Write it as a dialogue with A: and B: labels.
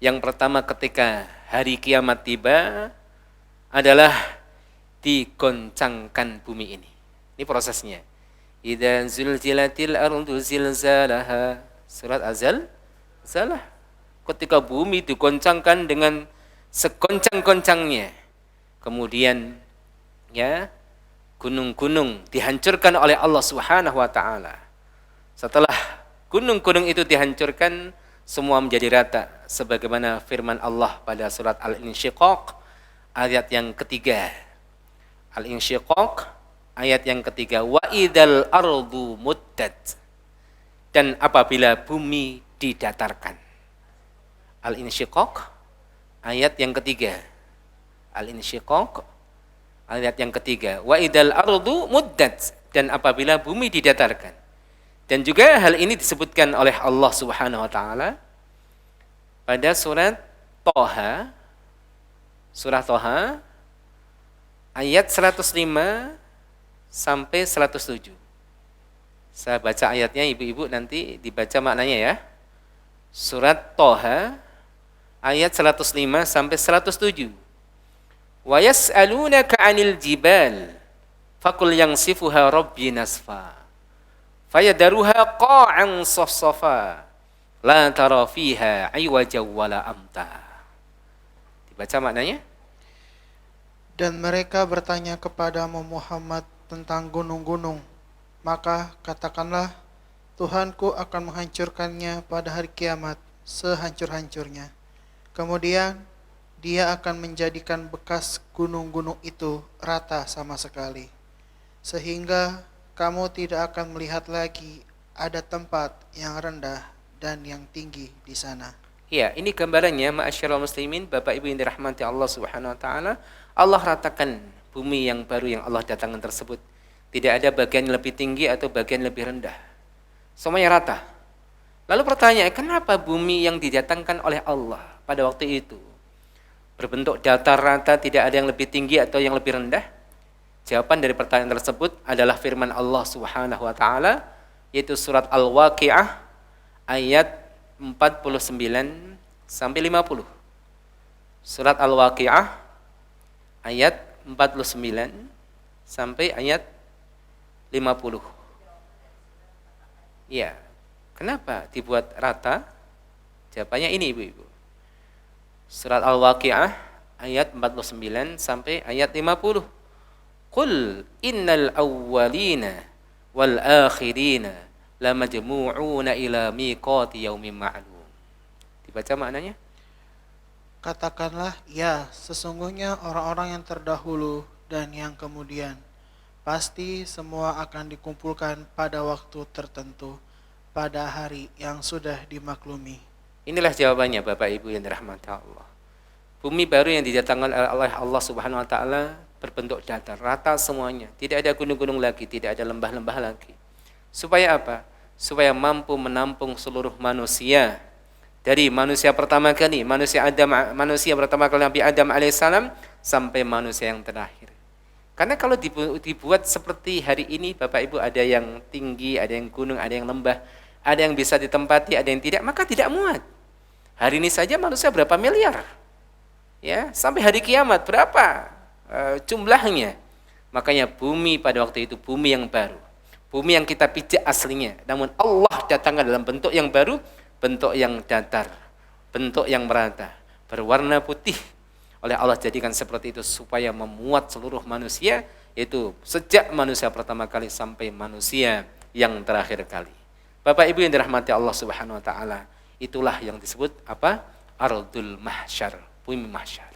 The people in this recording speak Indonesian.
A: Yang pertama ketika hari kiamat tiba adalah digoncangkan bumi ini. Ini prosesnya. Idza zulzilatil ardu zilzalaha. Surat Az-Zalzalah. Ketika bumi digoncangkan dengan segoncang-goncangnya. Kemudian ya, gunung-gunung dihancurkan oleh Allah Subhanahu wa taala. Setelah gunung-gunung itu dihancurkan, semua menjadi rata sebagaimana firman Allah pada surat Al-Insyiqaq ayat yang ketiga. Al-Insyiqaq ayat yang ketiga, wa idal ardu muddat, dan apabila bumi didatarkan. Al-Insyiqaq ayat yang ketiga. Al-Insyiqaq ayat yang ketiga, wa idal ardu muddat, dan apabila bumi didatarkan. Dan juga hal ini disebutkan oleh Allah Subhanahu wa taala pada surat Thaha, surah Thaha ayat 105 sampai 107. Saya baca ayatnya, ibu-ibu nanti dibaca maknanya ya. Surat Thaha ayat 105 sampai 107. Wa yas'alunaka 'anil jibal faqul yansifuha rabbi nasfa fayadaruha qa'an safsafa la tara fiha 'iwaja wala amta. Dibaca maknanya.
B: Dan mereka bertanya kepadamu Muhammad tentang gunung-gunung, maka katakanlah, Tuhanku akan menghancurkannya pada hari kiamat sehancur-hancurnya. Kemudian Dia akan menjadikan bekas gunung-gunung itu rata sama sekali, sehingga kamu tidak akan melihat lagi ada tempat yang rendah dan yang tinggi di sana.
A: Ya, ini gambarannya ma'asyiral muslimin, Bapak Ibu yang dirahmati Allah Subhanahu wa taala. Allah ratakan bumi yang baru yang Allah datangkan tersebut. Tidak ada bagian lebih tinggi atau bagian lebih rendah. Semuanya rata. Lalu pertanyaan, kenapa bumi yang didatangkan oleh Allah pada waktu itu berbentuk datar rata, tidak ada yang lebih tinggi atau yang lebih rendah? Jawaban dari pertanyaan tersebut adalah firman Allah Subhanahu wa taala, yaitu surat Al-Waqiah ayat 49 sampai 50. Surat Al-Waqiah ayat 49 sampai ayat 50. Ya, kenapa dibuat rata? Jawabannya ini, ibu-ibu. Surat Al-Waqiah ayat 49 sampai ayat 50. Qul innal awwalina wal akhirina lamajmu'una ila miqati yaumin ma'lum. Dibaca maknanya?
B: Katakanlah, ya, sesungguhnya orang-orang yang terdahulu dan yang kemudian pasti semua akan dikumpulkan pada waktu tertentu, pada hari yang sudah dimaklumi.
A: Inilah jawabannya Bapak Ibu yang dirahmati Allah. Bumi baru yang didatangkan oleh Allah Subhanahu wa taala berbentuk datar, rata semuanya. Tidak ada gunung-gunung lagi, tidak ada lembah-lembah lagi. Supaya apa? Supaya mampu menampung seluruh manusia. Dari manusia pertama kali, manusia pertama kali Nabi Adam alaihissalam sampai manusia yang terakhir. Karena kalau dibuat seperti hari ini, Bapak Ibu, ada yang tinggi, ada yang gunung, ada yang lembah, ada yang bisa ditempati, ada yang tidak, maka tidak muat. Hari ini saja manusia berapa miliar? Ya, sampai hari kiamat berapa jumlahnya? Makanya bumi pada waktu itu bumi yang baru, bumi yang kita pijak aslinya, namun Allah datangkan dalam bentuk yang baru, bentuk yang datar, bentuk yang merata, berwarna putih. Oleh Allah jadikan seperti itu supaya memuat seluruh manusia, yaitu sejak manusia pertama kali sampai manusia yang terakhir kali. Bapak Ibu yang dirahmati Allah Subhanahu wa taala, itulah yang disebut apa? Ardul mahsyar, bumi mahsyar.